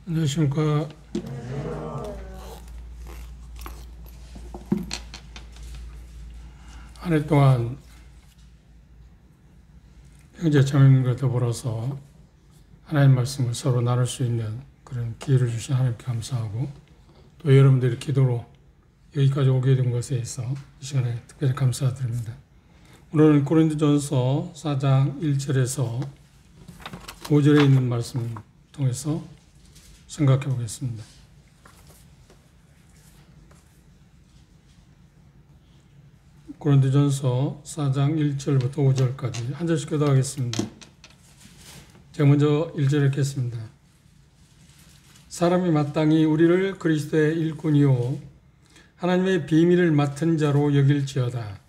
안녕하십니까. 한 해 동안 형제자매님과 더불어서 하나님 말씀을 서로 나눌 수 있는 그런 기회를 주신 하나님께 감사하고, 또 여러분들의 기도로 여기까지 오게 된 것에 있어 이 시간에 특별히 감사드립니다. 오늘은 고린도전서 4장 1절에서 5절에 있는 말씀을 통해서 생각해 보겠습니다. 고린도전서 4장 1절부터 5절까지 한 절씩 교독하겠습니다. 제가 먼저 1절 읽겠습니다. 사람이 마땅히 우리를 그리스도의 일꾼이요 하나님의 비밀을 맡은 자로 여길지어다.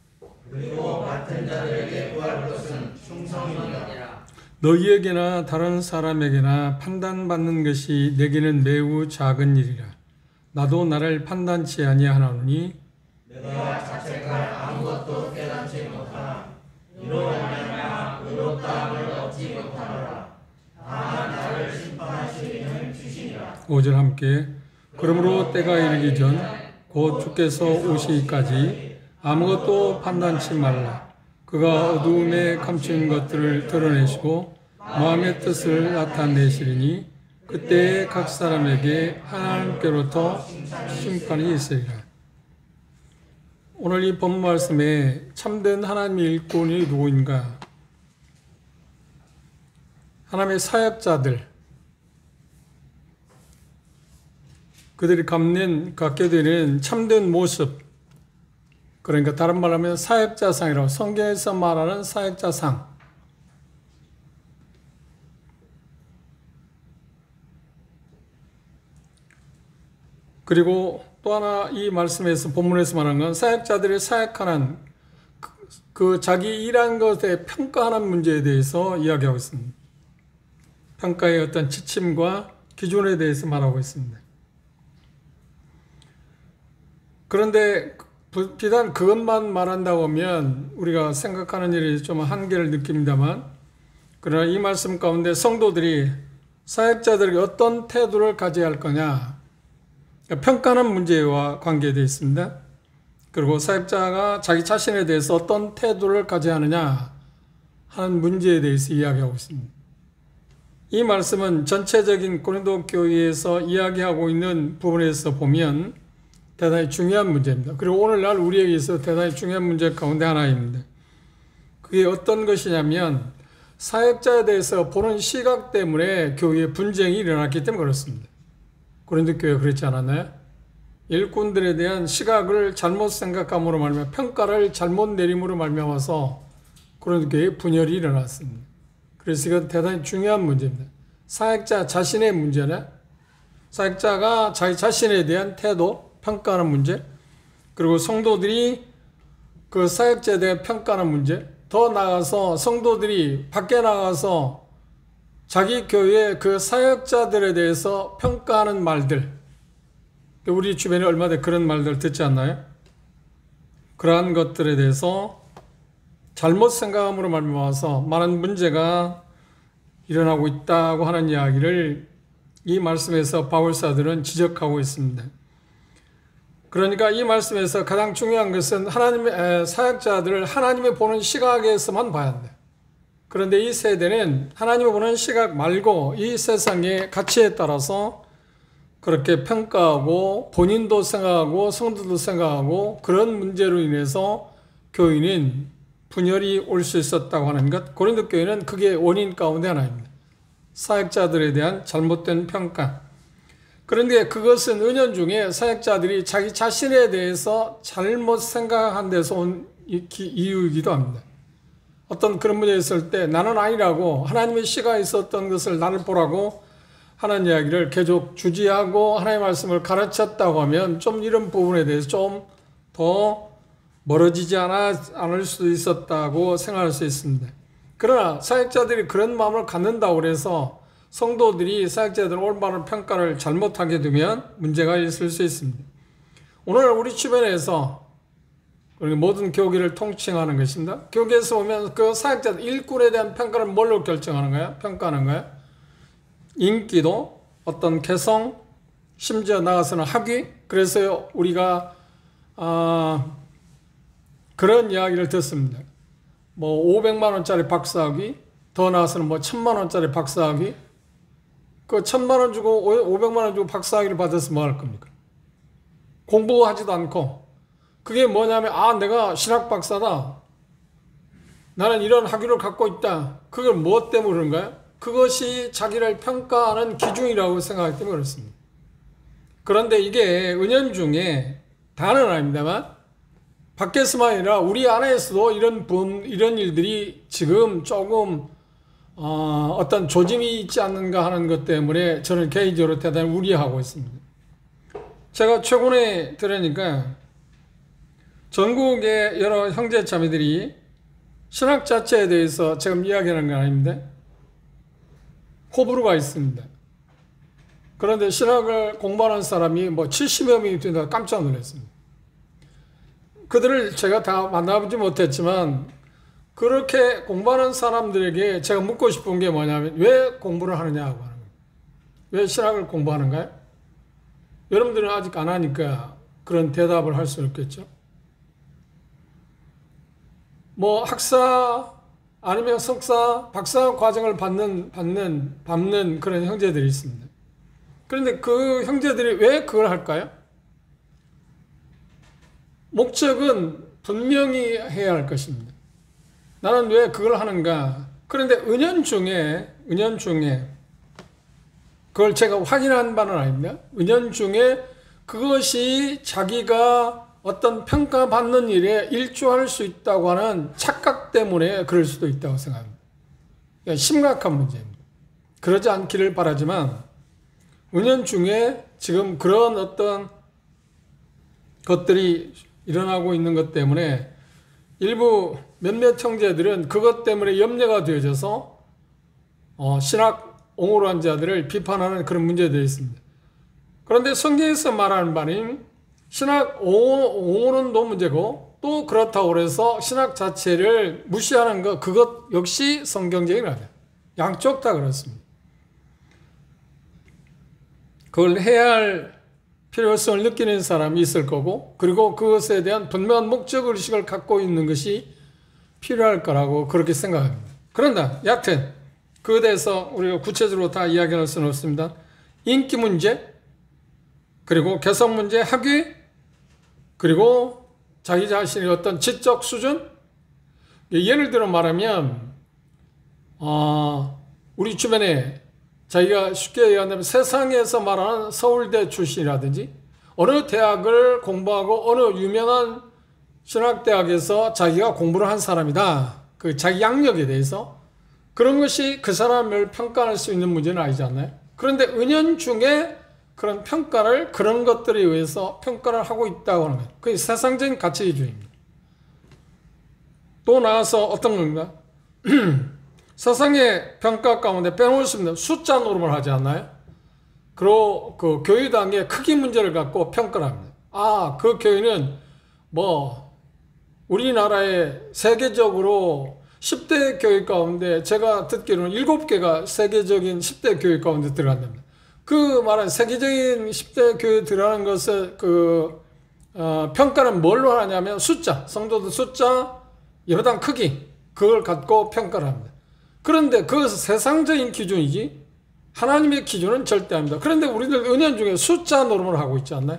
그리고 맡은 자들에게 구할 것은 충성이니라. 너희에게나 다른 사람에게나 판단받는 것이 내게는 매우 작은 일이라. 나도 나를 판단치 아니하나니 내가 자책할 아무것도 깨닫지 못하나 이로 말미암아 의롭다함을 얻지 못하노라. 다만 나를 심판하시는 주시니라. 5절 함께. 그러므로 때가 이르기 전 곧 주께서 오시기까지 아무것도 판단치 말라. 그가 어두움에 감춘 것들을 드러내시고 마음의 뜻을 나타내시리니 그때에 각 사람에게 하나님께로부터 심판이 있으리라. 오늘 이 본문 말씀에 참된 하나님의 일꾼이 누구인가? 하나님의 사역자들, 그들이 갖게 되는 참된 모습, 그러니까 다른 말로 하면 사역자상이라고, 성경에서 말하는 사역자상. 그리고 또 하나 이 말씀에서 본문에서 말하는 건 사역자들이 사역하는 그 자기 일한 것에 평가하는 문제에 대해서 이야기하고 있습니다. 평가의 어떤 지침과 기준에 대해서 말하고 있습니다. 그런데 비단 그것만 말한다고 하면 우리가 생각하는 일이 좀 한계를 느낍니다만, 그러나 이 말씀 가운데 성도들이 사역자들에게 어떤 태도를 가져야 할 거냐, 평가하는 문제와 관계되어 있습니다. 그리고 사역자가 자기 자신에 대해서 어떤 태도를 가져야 하느냐 하는 문제에 대해서 이야기하고 있습니다. 이 말씀은 전체적인 고린도 교회에서 이야기하고 있는 부분에서 보면 대단히 중요한 문제입니다. 그리고 오늘날 우리에게 있어 대단히 중요한 문제 가운데 하나입니다. 그게 어떤 것이냐면 사역자에 대해서 보는 시각 때문에 교회에 분쟁이 일어났기 때문에 그렇습니다. 고린도 교회가 그렇지 않았나요? 일꾼들에 대한 시각을 잘못 생각함으로 말미암아 평가를 잘못 내림으로 말미암아서 고린도 교회에 분열이 일어났습니다. 그래서 이건 대단히 중요한 문제입니다. 사역자 자신의 문제나 사역자가 자기 자신에 대한 태도, 평가하는 문제, 그리고 성도들이 그 사역자에 대해 평가하는 문제, 더 나아가서 성도들이 밖에 나가서 자기 교회의 그 사역자들에 대해서 평가하는 말들, 우리 주변에 얼마나 그런 말들 듣지 않나요? 그러한 것들에 대해서 잘못 생각함으로 말미암아서 많은 문제가 일어나고 있다고 하는 이야기를 이 말씀에서 바울사들은 지적하고 있습니다. 그러니까 이 말씀에서 가장 중요한 것은 하나님의 사역자들을 하나님이 보는 시각에서만 봐야 한다. 그런데 이 세대는 하나님이 보는 시각 말고 이 세상의 가치에 따라서 그렇게 평가하고 본인도 생각하고 성도도 생각하고 그런 문제로 인해서 교인은 분열이 올 수 있었다고 하는 것, 고린도 교회는 그게 원인 가운데 하나입니다. 사역자들에 대한 잘못된 평가. 그런데 그것은 은연중에 사역자들이 자기 자신에 대해서 잘못 생각한 데서 온 이유이기도 합니다. 어떤 그런 문제가 있을 때 나는 아니라고 하나님의 시가 있었던 것을 나를 보라고 하는 이야기를 계속 주지하고 하나님의 말씀을 가르쳤다고 하면 좀 이런 부분에 대해서 좀 더 멀어지지 않을 수도 있었다고 생각할 수 있습니다. 그러나 사역자들이 그런 마음을 갖는다고 해서 성도들이 사역자들의 올바른 평가를 잘못하게 되면 문제가 있을 수 있습니다. 오늘 우리 주변에서 모든 교계를 통칭하는 것입니다. 교계에서 보면 그 사역자들 일꾼에 대한 평가를 뭘로 결정하는 거야? 평가하는 거야? 인기도, 어떤 개성, 심지어 나가서는 학위. 그래서 우리가 그런 이야기를 듣습니다. 뭐 500만 원짜리 박사학위, 더 나아서는 뭐 1000만 원짜리 박사학위. 그 1000만 원 주고 500만 원 주고 박사학위를 받아서 뭐 할 겁니까? 공부하지도 않고. 그게 뭐냐면 내가 신학 박사다. 나는 이런 학위를 갖고 있다. 그걸 무엇 때문에 그런가요? 그것이 자기를 평가하는 기준이라고 생각하기 때문에 그렇습니다. 그런데 이게 은연중에 다는 아닙니다만 밖에서만 아니라 우리 안에서도 이런 일들이 지금 조금 어떤 조짐이 있지 않는가 하는 것 때문에 저는 개인적으로 대단히 우려하고 있습니다. 제가 최근에 들으니까 전국의 여러 형제자매들이 신학 자체에 대해서 지금 이야기하는 건 아닙니다. 호불호가 있습니다. 그런데 신학을 공부하는 사람이 뭐 70여 명이 된다 깜짝 놀랐습니다. 그들을 제가 다 만나보지 못했지만 그렇게 공부하는 사람들에게 제가 묻고 싶은 게 뭐냐면 왜 공부를 하느냐고 하는 거예요. 왜 신학을 공부하는가요? 여러분들은 아직 안 하니까 그런 대답을 할 수 없겠죠. 뭐 학사 아니면 석사, 박사 과정을 밟는 그런 형제들이 있습니다. 그런데 그 형제들이 왜 그걸 할까요? 목적은 분명히 해야 할 것입니다. 나는 왜 그걸 하는가? 그런데 은연중에 그걸 제가 확인한 바는 아닙니다. 은연중에 그것이 자기가 어떤 평가받는 일에 일조할 수 있다고 하는 착각 때문에 그럴 수도 있다고 생각합니다. 심각한 문제입니다. 그러지 않기를 바라지만 은연중에 지금 그런 어떤 것들이 일어나고 있는 것 때문에 일부 몇몇 형제들은 그것 때문에 염려가 되어져서 신학 옹호한 자들을 비판하는 그런 문제들이 있습니다. 그런데 성경에서 말하는 바는 신학 옹호론도 문제고 또 그렇다고 해서 신학 자체를 무시하는 것 그것 역시 성경적인 거예요. 양쪽 다 그렇습니다. 그걸 해야 할 필요성을 느끼는 사람이 있을 거고 그리고 그것에 대한 분명한 목적의식을 갖고 있는 것이 필요할 거라고 그렇게 생각합니다. 그런데 여하튼 그에 대해서 우리가 구체적으로 다 이야기할 수는 없습니다. 인기 문제 그리고 개성 문제, 학위 그리고 자기 자신의 어떤 지적 수준 예를 들어 말하면 우리 주변에 자기가 쉽게 얘기한다면 세상에서 말하는 서울대 출신이라든지 어느 대학을 공부하고 어느 유명한 신학대학에서 자기가 공부를 한 사람이다. 그 자기 양력에 대해서 그런 것이 그 사람을 평가할 수 있는 문제는 아니지 않나요? 그런데 은연중에 그런 평가를 그런 것들에 의해서 평가를 하고 있다고 하는 거예요. 그게 세상적인 가치 기준입니다. 또 나아서 어떤 건가? 세상의 평가 가운데 빼놓을 수 없는 숫자 노름을 하지 않나요? 그리고 그 교회당의 크기 문제를 갖고 평가를 합니다. 그 교회는 우리나라의 세계적으로 10대 교회 가운데 제가 듣기로는 7개가 세계적인 10대 교회 가운데 들어간답니다. 그 말은 세계적인 10대 교회 들어가는 것을 평가는 뭘로 하냐면 숫자, 성도들 숫자, 예배당 크기 그걸 갖고 평가를 합니다. 그런데 그것은 세상적인 기준이지 하나님의 기준은 절대 아닙니다. 그런데 우리들 은연중에 숫자 노름을 하고 있지 않나요?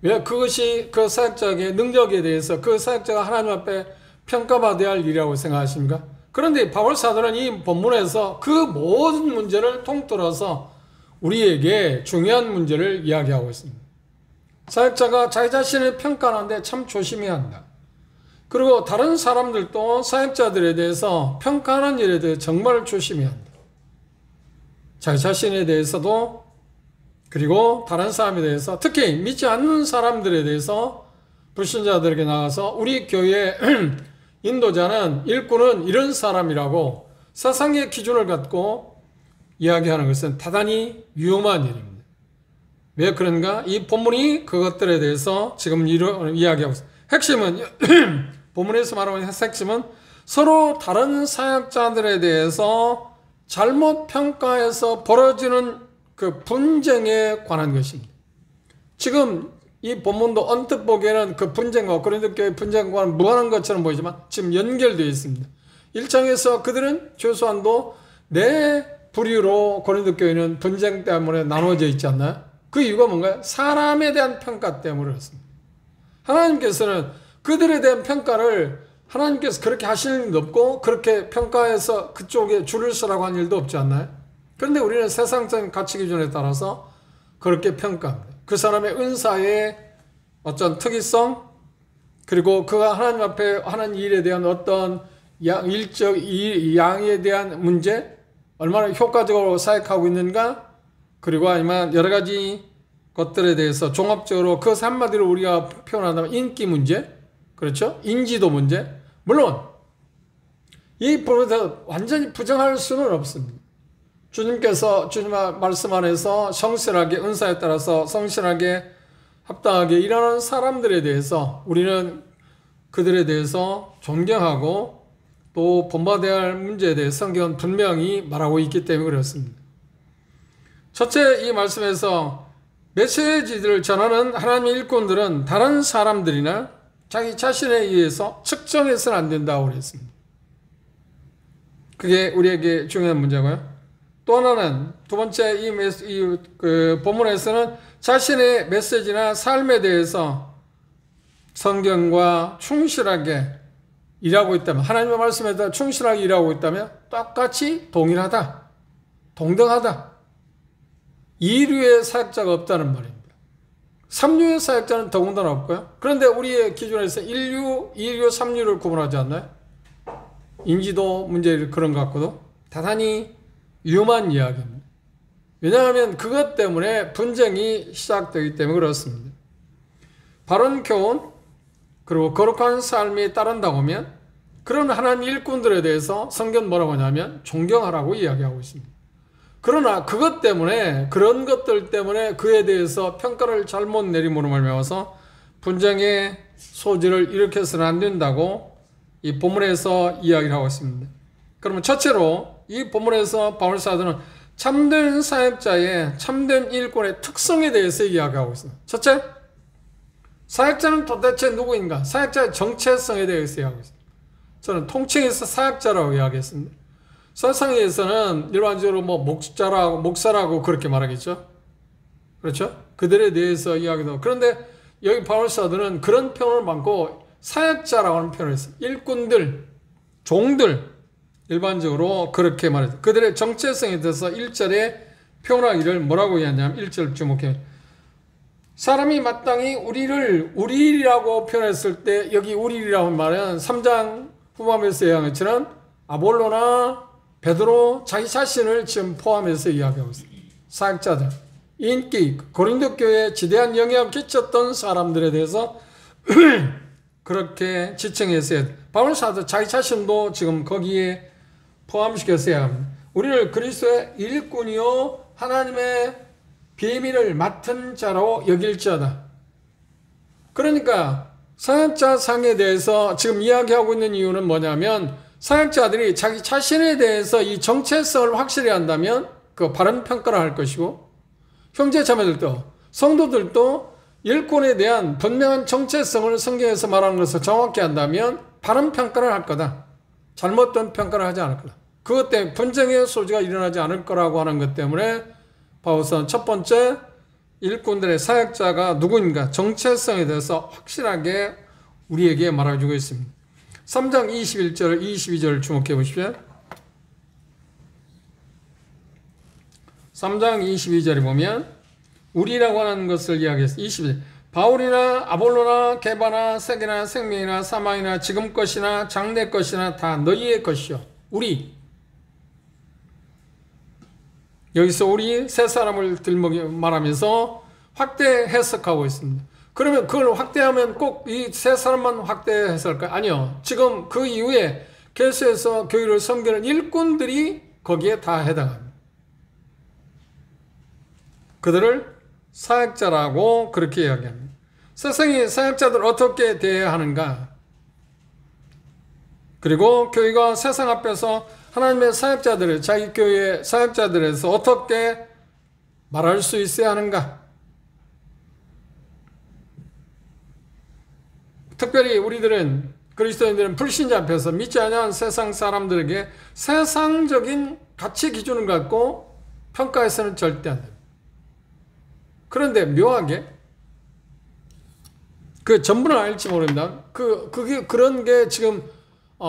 왜 그것이 그 사역자의 능력에 대해서 그 사역자가 하나님 앞에 평가받아야 할 일이라고 생각하십니까? 그런데 바울 사도는 이 본문에서 그 모든 문제를 통틀어서 우리에게 중요한 문제를 이야기하고 있습니다. 사역자가 자기 자신을 평가하는데 참 조심해야 한다. 그리고 다른 사람들도 사역자들에 대해서 평가하는 일에 대해 정말 조심해야 한다. 자기 자신에 대해서도 그리고 다른 사람에 대해서 특히 믿지 않는 사람들에 대해서 불신자들에게 나가서 우리 교회 인도자는 일꾼은 이런 사람이라고 세상의 기준을 갖고 이야기하는 것은 대단히 위험한 일입니다. 왜 그런가? 이 본문이 그것들에 대해서 지금 이야기하고 있습니다. 핵심은 본문에서 말하는 핵심은 서로 다른 사역자들에 대해서 잘못 평가해서 벌어지는 그 분쟁에 관한 것입니다. 지금 이 본문도 언뜻 보기에는 그 분쟁과 고린도교의 분쟁과 무관한 것처럼 보이지만 지금 연결되어 있습니다. 1장에서 그들은 최소한도 내 불의로 고린도교회는 분쟁 때문에 나누어져 있지 않나요? 그 이유가 뭔가요? 사람에 대한 평가 때문에 그렇습니다. 하나님께서는 그들에 대한 평가를 하나님께서 그렇게 하실 일도 없고 그렇게 평가해서 그쪽에 줄을 서라고 한 일도 없지 않나요? 그런데 우리는 세상적인 가치 기준에 따라서 그렇게 평가합니다. 그 사람의 은사의 어떤 특이성, 그리고 그가 하나님 앞에 하는 일에 대한 어떤 양에 대한 문제, 얼마나 효과적으로 사역하고 있는가, 그리고 아니면 여러 가지 것들에 대해서 종합적으로 그 한마디로 우리가 표현한다면 인기 문제, 그렇죠? 인지도 문제. 물론 이 부분에서 완전히 부정할 수는 없습니다. 주님께서 주님 말씀 안에서 성실하게 은사에 따라서 성실하게 합당하게 일하는 사람들에 대해서 우리는 그들에 대해서 존경하고 또 본받아야 할 문제에 대해 성경은 분명히 말하고 있기 때문에 그렇습니다. 첫째, 이 말씀에서 메시지를 전하는 하나님의 일꾼들은 다른 사람들이나 자기 자신에 의해서 측정해서는 안 된다고 그랬습니다. 그게 우리에게 중요한 문제고요. 또 하나는 두 번째 그 본문에서는 자신의 메시지나 삶에 대해서 성경과 충실하게 일하고 있다면, 하나님의 말씀에 따라 충실하게 일하고 있다면 똑같이 동일하다, 동등하다. 2류의 사역자가 없다는 말입니다. 3류의 사역자는 더군다나 없고요. 그런데 우리의 기준에서 1류, 2류, 3류를 구분하지 않나요? 인지도 문제 그런 것 같고도 대단히 위험한 이야기입니다. 왜냐하면 그것 때문에 분쟁이 시작되기 때문에 그렇습니다. 바른 교훈, 그리고 거룩한 삶이 따른다고 하면 그런 하나님 일꾼들에 대해서 성경 뭐라고 하냐면 존경하라고 이야기하고 있습니다. 그러나 그것 때문에, 그런 것들 때문에 그에 대해서 평가를 잘못 내림으로 말미암아서 분쟁의 소지를 일으켜서는 안 된다고 이 본문에서 이야기를 하고 있습니다. 그러면 첫째로 이 본문에서 바울 사도는 참된 사역자의, 참된 일꾼의 특성에 대해서 이야기하고 있습니다. 첫째, 사역자는 도대체 누구인가? 사역자의 정체성에 대해서 이야기하고 있습니다. 저는 통칭해서 사역자라고 이야기했습니다. 세상에서는 일반적으로 목사라고 그렇게 말하겠죠. 그렇죠? 그들에 대해서 이야기도. 그런데 여기 바울 사도는 그런 표현을 많고 사역자라고 하는 표현을 했어요. 일꾼들, 종들, 일반적으로 그렇게 말했어요. 그들의 정체성에 대해서 1절에 표현하기를 뭐라고 했냐면 1절 주목해요. 사람이 마땅히 우리라고 표현했을 때 여기 우리라고 하는 말은 3장 후반에서 이야기한 것처럼 아볼로나 베드로 자기 자신을 지금 포함해서 이야기하고 있어요. 사역자들, 인기, 고린도 교회에 지대한 영향을 끼쳤던 사람들에 대해서 그렇게 지칭해서 바울 사도 자기 자신도 지금 거기에 포함시켰어야 합니다. 우리를 그리스도의 일꾼이요 하나님의 비밀을 맡은 자로 여길지어다. 그러니까 사역자 상에 대해서 지금 이야기하고 있는 이유는 뭐냐면 사역자들이 자기 자신에 대해서 이 정체성을 확실히 한다면 그 바른 평가를 할 것이고, 형제 자매들도 성도들도 일꾼에 대한 분명한 정체성을 성경에서 말하는 것을 정확히 한다면 바른 평가를 할 거다. 잘못된 평가를 하지 않을 거다. 그것 때문에 분쟁의 소지가 일어나지 않을 거라고 하는 것 때문에 바울은 첫 번째 일꾼들의 사역자가 누구인가 정체성에 대해서 확실하게 우리에게 말해주고 있습니다. 3장 21절, 22절 주목해 보십시오. 3장 22절에 보면 우리라고 하는 것을 이야기했어요. 22절. 바울이나 아볼로나 게바나 세계나 생명이나 사망이나 지금 것이나 장래 것이나 다 너희의 것이요. 우리. 여기서 우리 세 사람을 말하면서 확대 해석하고 있습니다. 그러면 그걸 확대하면 꼭 이 세 사람만 확대 해석할까요? 아니요. 지금 그 이후에 계속해서 교회를 섬기는 일꾼들이 거기에 다 해당합니다. 그들을 사역자라고 그렇게 이야기합니다. 세상의 사역자들 어떻게 대해야 하는가? 그리고 교회가 세상 앞에서 하나님의 사역자들을 자기 교회의 사역자들에서 어떻게 말할 수 있어야 하는가? 특별히 우리들은 그리스도인들은 불신자 앞에서 믿지 않는 세상 사람들에게 세상적인 가치 기준을 갖고 평가해서는 절대 안 됩니다. 그런데 묘하게 그 전부는 아닐지 모릅니다. 그런 게 지금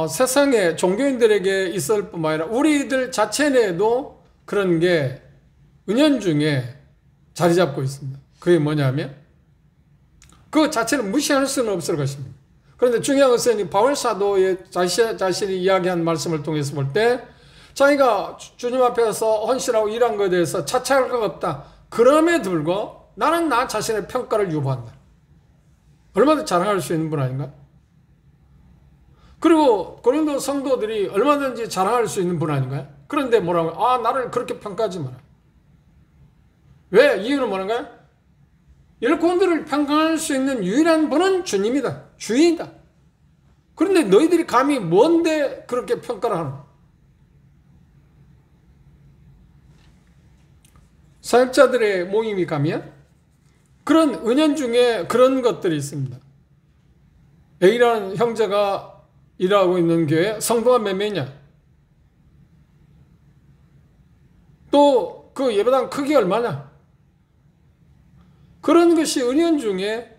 세상의 종교인들에게 있을 뿐만 아니라 우리들 자체 내에도 그런 게 은연중에 자리 잡고 있습니다. 그게 뭐냐면 그 자체를 무시할 수는 없을 것입니다. 그런데 중요한 것은 바울 사도의 자신이 이야기한 말씀을 통해서 볼 때 자기가 주님 앞에서 헌신하고 일한 것에 대해서 자책할 것 없다. 그럼에도 불구하고 나는 나 자신의 평가를 유보한다. 얼마든지 자랑할 수 있는 분 아닌가? 그리고 고린도 성도들이 얼마든지 자랑할 수 있는 분 아닌가요? 그런데 뭐라고? 나를 그렇게 평가하지 마라. 왜? 이유는 뭐란가요? 일꾼들을 평가할 수 있는 유일한 분은 주님이다. 주인이다. 그런데 너희들이 감히 뭔데 그렇게 평가를 하는? 사역자들의 모임이 가면 그런 은연중에 그런 것들이 있습니다. A라는 형제가 일하고 있는 교회 성도가 몇 명이냐? 또 그 예배당 크기 얼마냐? 그런 것이 은연중에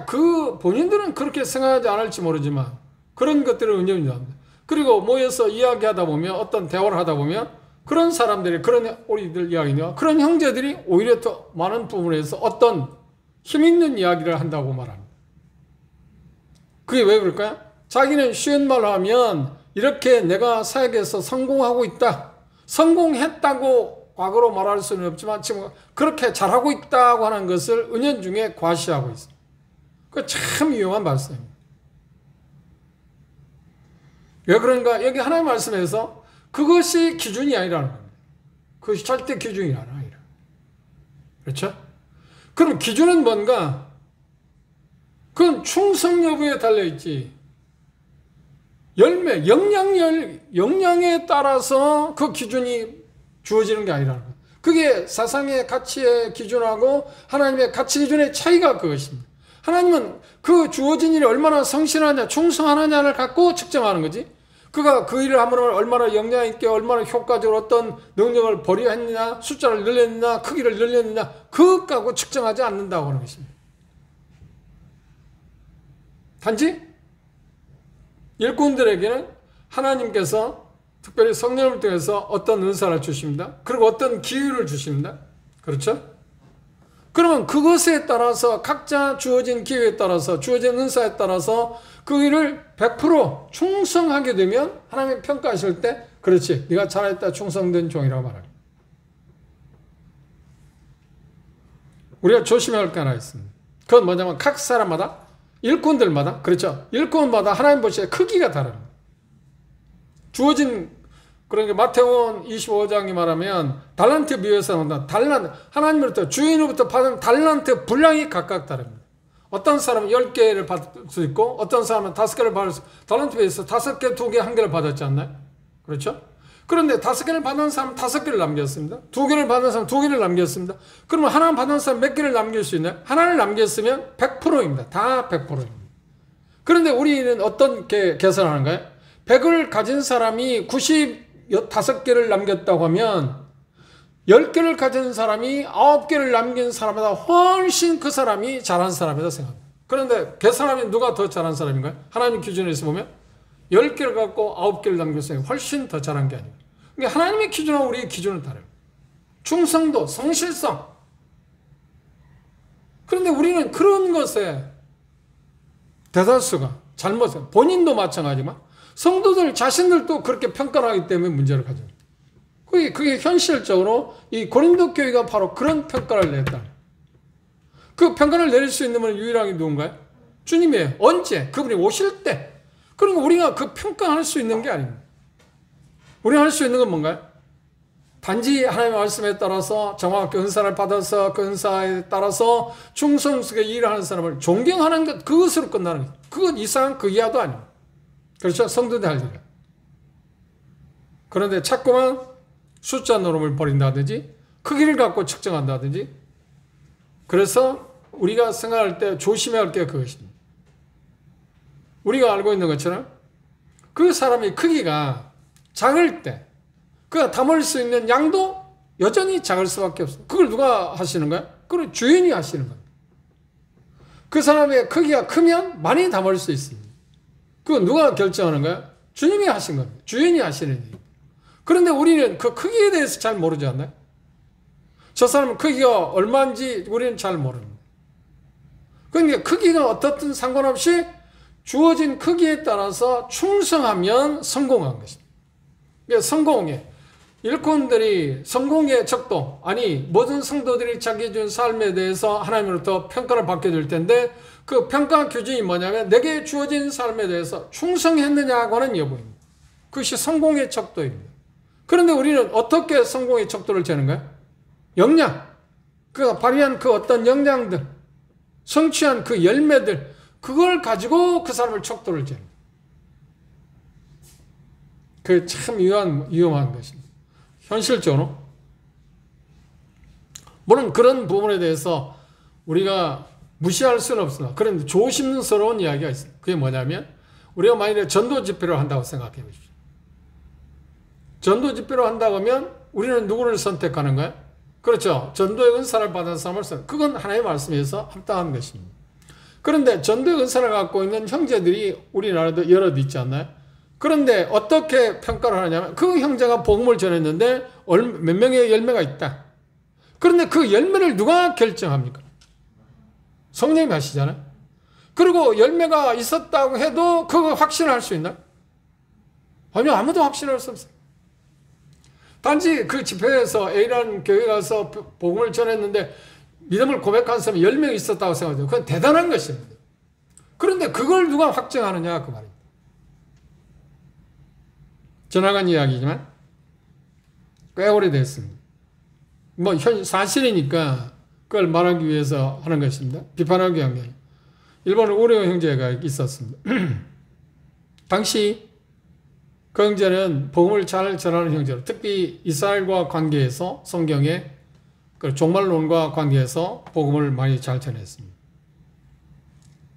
그 본인들은 그렇게 생각하지 않을지 모르지만 그런 것들을 은연중합니다. 그리고 모여서 이야기하다 보면 어떤 대화를 하다 보면 그런 사람들이 그런 우리들 이야기냐 그런 형제들이 오히려 더 많은 부분에서 어떤 힘있는 이야기를 한다고 말합니다. 그게 왜 그럴까요? 자기는 쉬운 말로 하면 이렇게 내가 사역에서 성공하고 있다. 성공했다고 과거로 말할 수는 없지만 지금 그렇게 잘하고 있다고 하는 것을 은연중에 과시하고 있습니다. 그 참 유용한 말씀입니다. 왜 그런가? 여기 하나님 말씀에서 그것이 기준이 아니라는 겁니다. 그것이 절대 기준이 아니라. 그렇죠? 그럼 기준은 뭔가? 그건 충성 여부에 달려있지. 열매, 영양에 따라서 그 기준이 주어지는 게 아니라는 거예요. 그게 사상의 가치의 기준하고 하나님의 가치 기준의 차이가 그것입니다. 하나님은 그 주어진 일이 얼마나 성실하냐, 충성하느냐를 갖고 측정하는 거지. 그가 그 일을 함으로 얼마나 영향 있게, 얼마나 효과적으로 어떤 능력을 발휘했느냐, 숫자를 늘렸느냐, 크기를 늘렸느냐, 그것 갖고 측정하지 않는다고 하는 것입니다. 단지 일꾼들에게는 하나님께서 특별히 성령을 통해서 어떤 은사를 주십니다. 그리고 어떤 기회를 주십니다. 그렇죠? 그러면 그것에 따라서 각자 주어진 기회에 따라서 주어진 은사에 따라서 그 일을 100% 충성하게 되면 하나님이 평가하실 때 그렇지 네가 잘했다 충성된 종이라고 말합니다. 우리가 조심해야 할 게 하나 있습니다. 그건 뭐냐면 각 사람마다 일꾼들마다 그렇죠. 일꾼마다 하나님 보시기에 크기가 다릅니다. 주어진 그러니까 마태복음 25장이 말하면 달란트 비유에서 나온다. 하나님으로부터 주인으로부터 받은 달란트 분량이 각각 다릅니다. 어떤 사람은 10개를 받을 수 있고 어떤 사람은 5개를 받을 수 있고 달란트 비유에서 5개, 2개, 1개를 받았지 않나요? 그렇죠? 그런데 5개를 받은 사람은 5개를 남겼습니다. 2개를 받은 사람은 2개를 남겼습니다. 그러면 하나 받은 사람은 몇 개를 남길 수 있나요? 하나를 남겼으면 100%입니다. 다 100%입니다. 그런데 우리는 어떻게 계산하는가요? 100을 가진 사람이 95개를 남겼다고 하면 10개를 가진 사람이 9개를 남긴 사람보다 훨씬 그 사람이 잘한 사람이다 생각합니다. 그런데 계산하면 누가 더 잘한 사람인가요? 하나님 기준에서 보면 10개를 갖고 9개를 남겼으니 훨씬 더 잘한 게 아닙니다. 그러니까 하나님의 기준과 우리의 기준은 다릅니다. 충성도, 성실성. 그런데 우리는 그런 것에 대다수가 잘못해요. 본인도 마찬가지지만 성도들 자신들도 그렇게 평가를 하기 때문에 문제를 가져요. 그게 현실적으로 이 고린도 교회가 바로 그런 평가를 냈다. 그 평가를 내릴 수 있는 분은 유일하게 누군가요? 주님이에요. 언제? 그분이 오실 때. 그러니까 우리가 그 평가할 수 있는 게 아닙니다. 우리가 할 수 있는 건 뭔가요? 단지 하나님의 말씀에 따라서 정확하게 은사를 받아서 그 은사에 따라서 충성스럽게 일을 하는 사람을 존경하는 것, 그것으로 끝나는 거예요. 그건 이상 그 이하도 아닙니다. 그렇죠? 성도들 할 일이에요. 그런데 자꾸만 숫자 노름을 벌인다든지 크기를 갖고 측정한다든지 그래서 우리가 생각할 때 조심해야 할 게 그것입니다. 우리가 알고 있는 것처럼 그 사람의 크기가 작을 때 그가 담을 수 있는 양도 여전히 작을 수밖에 없어요. 그걸 누가 하시는 거야? 그걸 주인이 하시는 거예요. 그 사람의 크기가 크면 많이 담을 수 있습니다. 그건 누가 결정하는 거야? 주님이 하신 겁니다. 주인이 하시는 일입니다. 그런데 우리는 그 크기에 대해서 잘 모르지 않나요? 저 사람은 크기가 얼마인지 우리는 잘 모릅니다. 그러니까 크기가 어떻든 상관없이 주어진 크기에 따라서 충성하면 성공한 것입니다. 그러니까 성공에 일꾼들이 성공의 척도 아니 모든 성도들이 자기 준 삶에 대해서 하나님으로부터 평가를 받게 될 텐데 그 평가 기준이 뭐냐면 내게 주어진 삶에 대해서 충성했느냐고 하는 여부입니다. 그것이 성공의 척도입니다. 그런데 우리는 어떻게 성공의 척도를 재는 거야? 역량, 그가 발휘한 그 어떤 역량들, 성취한 그 열매들 그걸 가지고 그 사람을 척도를 재는 거야. 그게 참 위험한 것입니다. 현실적으로 물론 그런 부분에 대해서 우리가 무시할 수는 없으나 그런데 조심스러운 이야기가 있어요. 그게 뭐냐면 우리가 만약에 전도 집회를 한다고 생각해 보십시오. 전도 집회를 한다고 하면 우리는 누구를 선택하는 거야? 그렇죠. 전도의 은사를 받은 사람을 그건 하나님의 말씀에서 합당한 것입니다. 그런데 전도의 은사를 갖고 있는 형제들이 우리나라도 여럿 있지 않나요? 그런데 어떻게 평가를 하냐면 그 형제가 복음을 전했는데 몇 명의 열매가 있다. 그런데 그 열매를 누가 결정합니까? 성령님이 하시잖아요. 그리고 열매가 있었다고 해도 그거 확신할 수 있나요? 아니요, 아무도 확신할 수 없어요. 단지 그 집회에서 A라는 교회 가서 복음을 전했는데 믿음을 고백한 사람이 10명이 있었다고 생각해요. 그건 대단한 것입니다. 그런데 그걸 누가 확정하느냐 그 말입니다. 지나간 이야기지만 꽤 오래됐습니다. 뭐 사실이니까 그걸 말하기 위해서 하는 것입니다. 비판하기 위한. 일본에 우레오 형제가 있었습니다. 당시 그 형제는 복음을 잘 전하는 형제로 특히 이스라엘과 관계해서 성경의 그 종말론과 관계해서 복음을 많이 잘 전했습니다.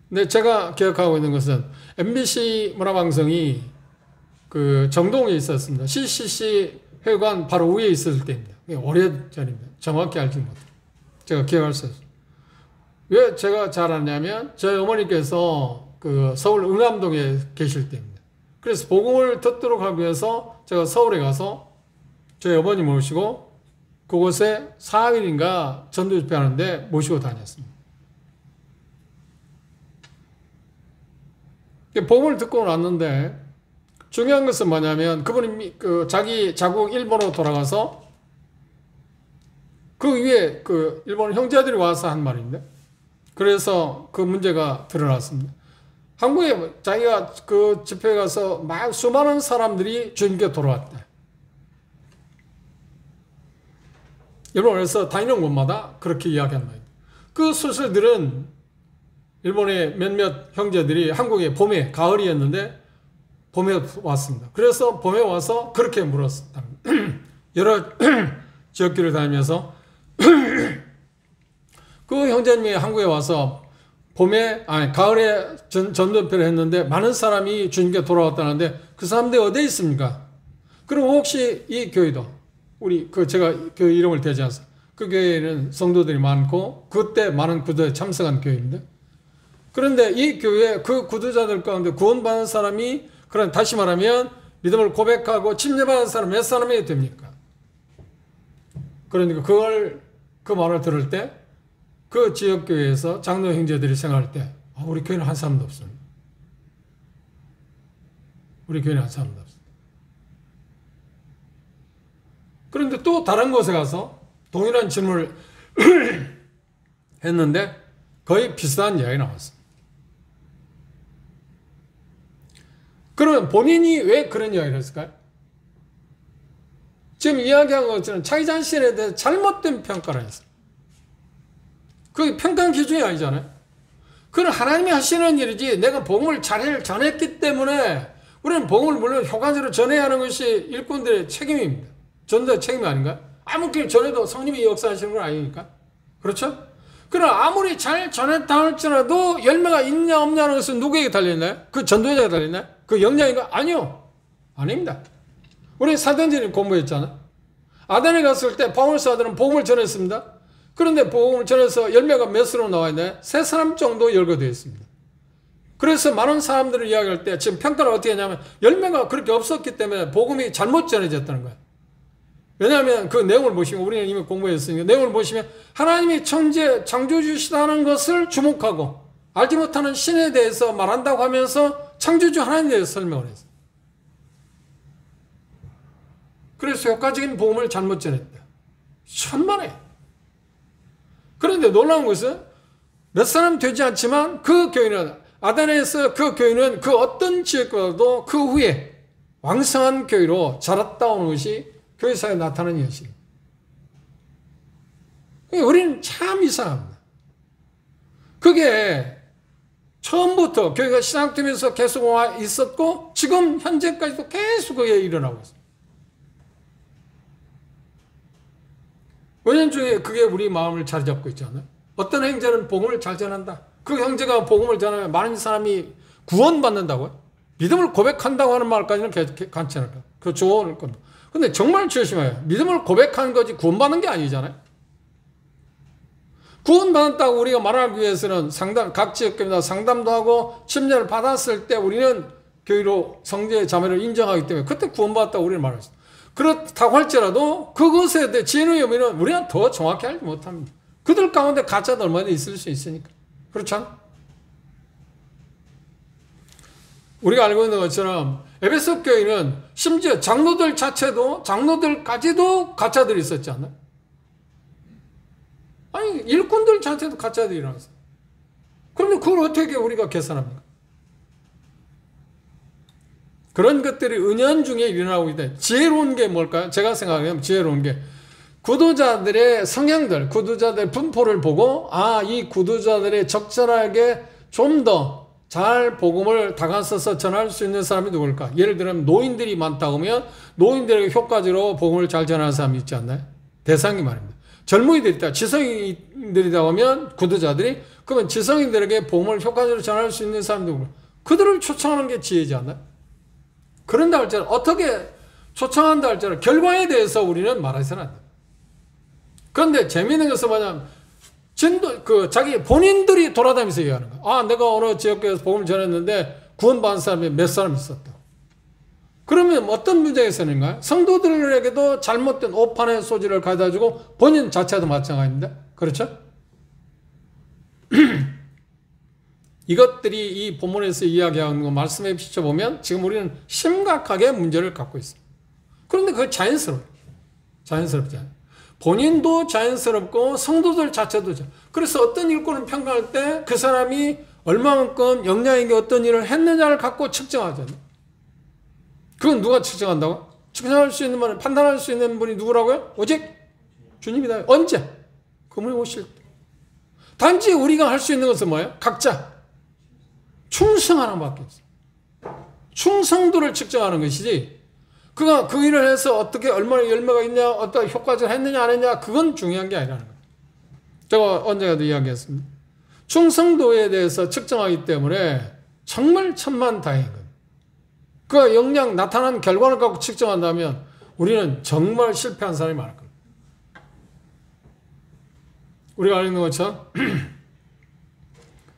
근데 제가 기억하고 있는 것은 MBC 문화방송이 그 정동에 있었습니다. CCC 회관 바로 위에 있었을 때입니다. 오래전입니다. 정확히 알지 못해요. 제가 기억할 수 있어요. 왜 제가 잘 아냐면 저희 어머니께서 그 서울 응암동에 계실 때입니다. 그래서 복음을 듣도록 하기 위해서 제가 서울에 가서 저희 어머니 모시고 그곳에 4일인가 전도 집회하는데 모시고 다녔습니다. 복음을 듣고 났는데 중요한 것은 뭐냐면 그분이 그 자기 자국 일본으로 돌아가서 그 위에 그 일본 형제들이 와서 한 말인데 그래서 그 문제가 드러났습니다. 한국에 자기가 그 집회에 가서 막 수많은 사람들이 주님께 돌아왔다. 일본에서 다니는 곳마다 그렇게 이야기한 말입니다. 그 수술들은 일본의 몇몇 형제들이 한국에 봄에 가을이었는데 봄에 왔습니다. 그래서 봄에 와서 그렇게 물었습니다. 여러 지역길을 다니면서 그 형제님이 한국에 와서 가을에 전도표를 했는데 많은 사람이 주님께 돌아왔다는데 그 사람들이 어디에 있습니까? 그럼 혹시 이 교회도 제가 교회 이름을 대지 않습니다. 그 교회에는 성도들이 많고 그때 많은 구도에 참석한 교회입니다. 그런데 이 교회 그 구도자들 가운데 구원받은 사람이 그럼 다시 말하면 믿음을 고백하고 침례받은 사람 몇 사람이 됩니까? 그러니까 그 말을 들을 때 그 지역교회에서 장로 형제들이 생각할 때 우리 교회는 한 사람도 없습니다. 우리 교회는 한 사람도 없습니다. 그런데 또 다른 곳에 가서 동일한 질문을 했는데 거의 비슷한 이야기 나왔습니다. 그러면 본인이 왜 그런 이야기를 했을까요? 지금 이야기한 것처럼 자기 자신에 대해 잘못된 평가를 했어요. 그게 평가 기준이 아니잖아요. 그건 하나님이 하시는 일이지 내가 복음을 잘 전했기 때문에 우리는 복음을 물론 효과적으로 전해야 하는 것이 일꾼들의 책임입니다. 전도의 책임이 아닌가? 아무리 전해도 성령이 역사하시는 건 아니니까. 그렇죠? 그러나 아무리 잘 전했다 할지라도 열매가 있냐 없냐는 것은 누구에게 달려있나요? 그 전도자가 달려있나요? 그 영향인가? 아니요. 아닙니다. 우리 사도행전을 공부했잖아. 아덴에 갔을 때 바울 사도는 복음을 전했습니다. 그런데 복음을 전해서 열매가 몇으로 나와 있나요? 3사람 정도 열거되어 있습니다. 그래서 많은 사람들을 이야기할 때 지금 평가를 어떻게 하냐면 열매가 그렇게 없었기 때문에 복음이 잘못 전해졌다는 거예요. 왜냐하면 그 내용을 보시면 우리는 이미 공부했으니까 내용을 보시면 하나님이 천재 창조주시다는 것을 주목하고 알지 못하는 신에 대해서 말한다고 하면서 창조주 하나님에 대해서 설명을 했어요. 그래서 효과적인 복음을 잘못 전했다. 천만에. 그런데 놀라운 것은 몇 사람 되지 않지만 그 교회는 아덴에서 그 교회는 그 어떤 지역보다도 그 후에 왕성한 교회로 자랐다오는 것이 교회사에 나타나는 현실입니다. 우리는 참 이상합니다. 그게 처음부터 교회가 시작되면서 계속 있었고 지금 현재까지도 계속 그게 일어나고 있습니다. 은연중에 그게 우리 마음을 잘 잡고 있잖아요. 어떤 형제는 복음을 잘 전한다. 그 형제가 복음을 전하면 많은 사람이 구원받는다고요? 믿음을 고백한다고 하는 말까지는 괜찮을까? 그 좋을 겁니다. 근데 정말 조심해요. 믿음을 고백하는 거지 구원받는 게 아니잖아요. 구원받았다고 우리가 말하기 위해서는 각 지역교회마다 상담도 하고 침례를 받았을 때 우리는 교회로 성제의 자매를 인정하기 때문에 그때 구원받았다고 우리는 말했어요. 그렇다고 할지라도 그것에 대해 진의 의미는 우리는 더 정확히 알지 못합니다. 그들 가운데 가짜도 얼마나 있을 수 있으니까. 그렇잖아? 우리가 알고 있는 것처럼 에베소 교회는 심지어 장로들까지도 가짜들이 있었지 않나요? 아니 일꾼들 자체도 가짜들이 일어났어요. 그런데 그걸 어떻게 우리가 계산합니까? 그런 것들이 은연중에 일어나고 있다. 지혜로운 게 뭘까요? 제가 생각하면 지혜로운 게 구도자들의 성향들, 구도자들의 분포를 보고 이 구도자들의 적절하게 좀 더 잘 복음을 다가서서 전할 수 있는 사람이 누굴까? 예를 들면 노인들이 많다고 하면 노인들에게 효과적으로 복음을 잘 전하는 사람이 있지 않나요? 대상이 말입니다. 젊은이들이 있다. 지성인들이다 하면 구도자들이 그러면 지성인들에게 복음을 효과적으로 전할 수 있는 사람이 누굴까? 그들을 초청하는 게 지혜지 않나요? 그런다 할지라도 어떻게 초청한다 할지라도 결과에 대해서 우리는 말해서는 안 돼요. 그런데 재미있는 것은 뭐냐면 자기 본인들이 돌아다니면서 얘기하는 거야. 내가 어느 지역에서 복음을 전했는데 구원받은 사람이 몇 사람 있었다. 그러면 어떤 문제가 생기는가요? 성도들에게도 잘못된 오판의 소지를 가져다주고 본인 자체도 마찬가지입니다. 그렇죠? 이것들이 이 본문에서 이야기하는 거 말씀에 비춰보면 지금 우리는 심각하게 문제를 갖고 있습니다. 그런데 그게 자연스럽지 않아요. 본인도 자연스럽고 성도들 자체도 그래서 어떤 일꾼을 평가할 때 그 사람이 얼마만큼 역량 있게 어떤 일을 했느냐를 갖고 측정하잖아요. 그건 누가 측정한다고? 측정할 수 있는 분은 판단할 수 있는 분이 누구라고요? 오직 주님이다. 언제? 그분이 오실 때. 단지 우리가 할 수 있는 것은 뭐예요? 각자 충성하는 밖에 없어요. 충성도를 측정하는 것이지 그가 그 일을 해서 어떻게 얼마나 열매가 있냐 어떤 효과를 했느냐 안 했냐 그건 중요한 게 아니라는 거예요. 제가 언젠가도 이야기했습니다. 충성도에 대해서 측정하기 때문에 정말 천만다행인 거예요. 그 역량 나타난 결과를 갖고 측정한다면 우리는 정말 실패한 사람이 많을 겁니다. 우리가 알고 있는 것처럼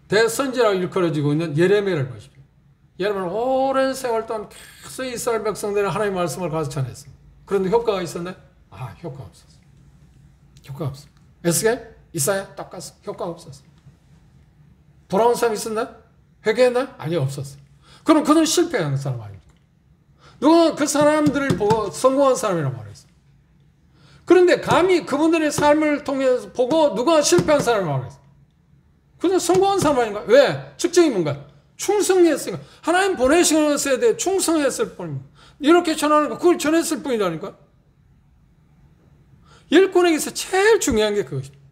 대선지라고 일컬어지고 있는 예레미야를 보십시오. 예레미야는 오랜 세월 동안 계속 이스라엘 백성들은 하나님의 말씀을 가서 전했습니다. 그런데 효과가 있었나요? 효과가 없었어요. 효과가 없었어요. 에스겔, 이사야 똑같았어요. 효과가 없었어요. 돌아온 사람이 있었나요? 회개했나요? 아니요, 없었어요. 그럼 그들은 실패한 사람 아닙니까? 누가 그 사람들을 보고 성공한 사람이라고 말했어요. 그런데 감히 그분들의 삶을 통해서 보고 누가 실패한 사람이라고 말했어요. 그냥 성공한 사람 아닌가? 왜? 측정이 뭔가? 충성했으니까. 하나님 보내신 것에 대해 충성했을 뿐입니다. 이렇게 전하는 거, 그걸 전했을 뿐이라니까. 일꾼에게서 제일 중요한 게 그것입니다.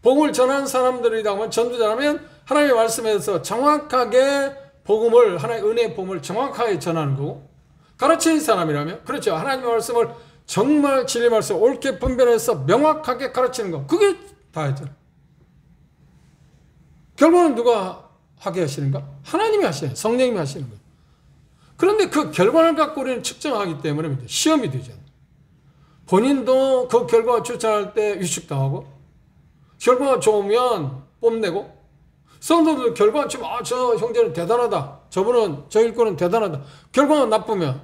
복음을 전하는 사람들이라고 하면 전도자라면 하나님의 말씀에서 정확하게 복음을, 하나의 은혜의 복음을 정확하게 전하는 거고, 가르치는 사람이라면, 그렇죠. 하나님의 말씀을 정말 진리 말씀을 옳게 분별해서 명확하게 가르치는 거. 그게 다였잖아요. 결과는 누가 하게 하시는가? 하나님이 하시는, 성령님이 하시는 거예요. 그런데 그 결과를 갖고 우리는 측정하기 때문에 시험이 되잖아요. 본인도 그 결과가 추천할 때 위축당하고, 결과가 좋으면 뽐내고, 성도들 결과가 좀, 저 형제는 대단하다. 저분은, 저 일꾼은 대단하다. 결과가 나쁘면,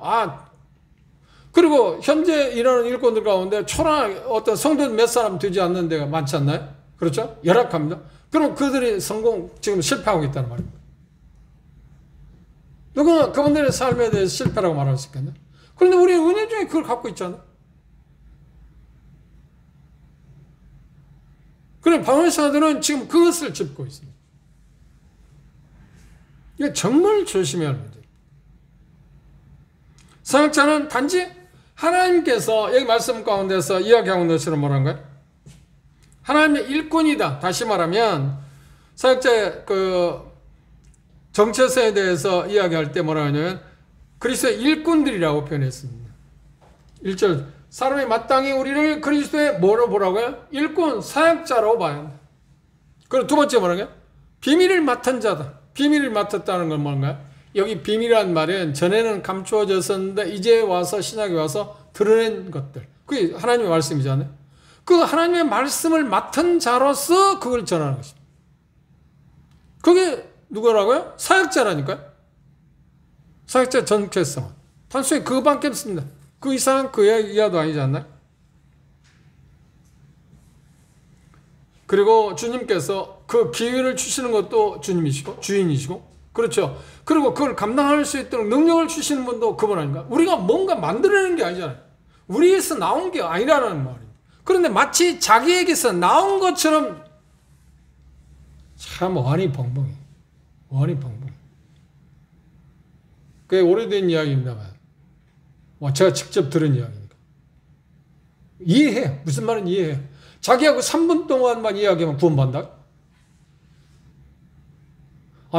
그리고 현재 일하는 일꾼들 가운데 초라한 어떤 성도 몇 사람 되지 않는 데가 많지 않나요? 그렇죠? 열악합니다. 그럼 그들이 지금 실패하고 있다는 말입니다. 누가 그분들의 삶에 대해서 실패라고 말할 수 있겠나요? 그런데 우리 은혜 중에 그걸 갖고 있잖아요. 그래, 방언사들은 지금 그것을 짚고 있습니다. 이게 정말 조심해야 할 문제입니다. 사역자는 단지 하나님께서 여기 말씀 가운데서 이야기하고 있는 것처럼 뭐라는 거예요? 하나님의 일꾼이다. 다시 말하면 사역자의 그 정체성에 대해서 이야기할 때 뭐라 하냐면 그리스도의 일꾼들이라고 표현했습니다. 1절 사람이 마땅히 우리를 그리스도의 뭐로 보라고요? 일꾼, 사역자라고 봐야 한다. 그리고 두 번째 뭐라고요? 비밀을 맡은 자다. 비밀을 맡았다는 건 뭔가요? 여기 비밀이라는 말은 전에는 감추어졌었는데 이제 와서 신약에 와서 드러낸 것들. 그게 하나님의 말씀이잖아요. 그 하나님의 말씀을 맡은 자로서 그걸 전하는 것입니다. 그게 누구라고요? 사역자라니까요. 사역자 정체성. 단순히 그거밖에 없습니다. 그 이상은 그 이하도 아니지 않나요? 그리고 주님께서 그 기회를 주시는 것도 주님이시고 주인이시고 그렇죠. 그리고 그걸 감당할 수 있도록 능력을 주시는 분도 그분 아닌가? 우리가 뭔가 만들어내는 게 아니잖아요. 우리에서 나온 게 아니라는 말입니다. 그런데 마치 자기에게서 나온 것처럼 참 완이 벙벙해. 완이 벙벙해. 그게 오래된 이야기입니다만 제가 직접 들은 이야기니까 이해해. 무슨 말은 이해해. 자기하고 3분 동안만 이야기하면 구원받는다?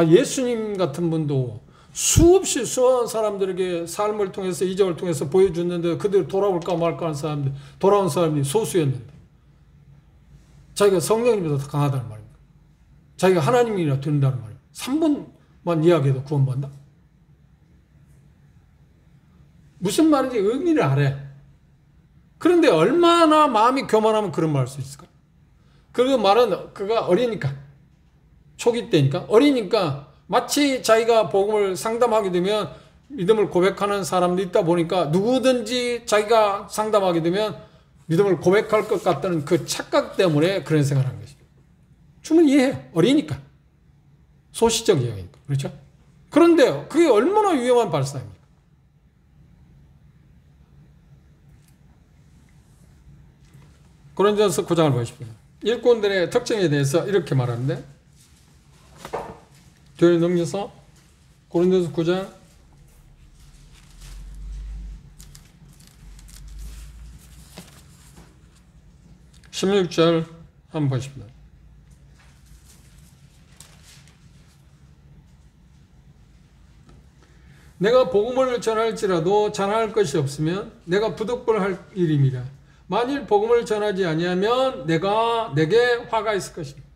예수님 같은 분도 수없이 수많은 사람들에게 삶을 통해서 이적을 통해서 보여줬는데 그들 돌아올까 말까 하는 사람들, 돌아온 사람이 소수였는데 자기가 성령님보다 더 강하다는 말입니다. 자기가 하나님이라 된다는 말입니다. 3분만 이야기해도 구원받는다? 무슨 말인지 의미를 알아요. 그런데 얼마나 마음이 교만하면 그런 말 할 수 있을까? 그 말은 그가 어리니까, 초기 때니까, 어리니까 마치 자기가 복음을 상담하게 되면 믿음을 고백하는 사람도 있다 보니까 누구든지 자기가 상담하게 되면 믿음을 고백할 것 같다는 그 착각 때문에 그런 생각을 한 것입니다. 충분히 이해해. 어리니까. 소시적 이야기니까. 그렇죠? 그런데 그게 얼마나 위험한 발상입니까? 고린도전서 9장을 보십시오. 일꾼들의 특징에 대해서 이렇게 말하는데 뒤를 넘겨서 고린도전서 9장 16절 한번 보십시오. 내가 복음을 전할지라도 전할 것이 없으면 내가 부득불할 일임이라. 만일 복음을 전하지 아니하면 내게 화가 있을 것입니다.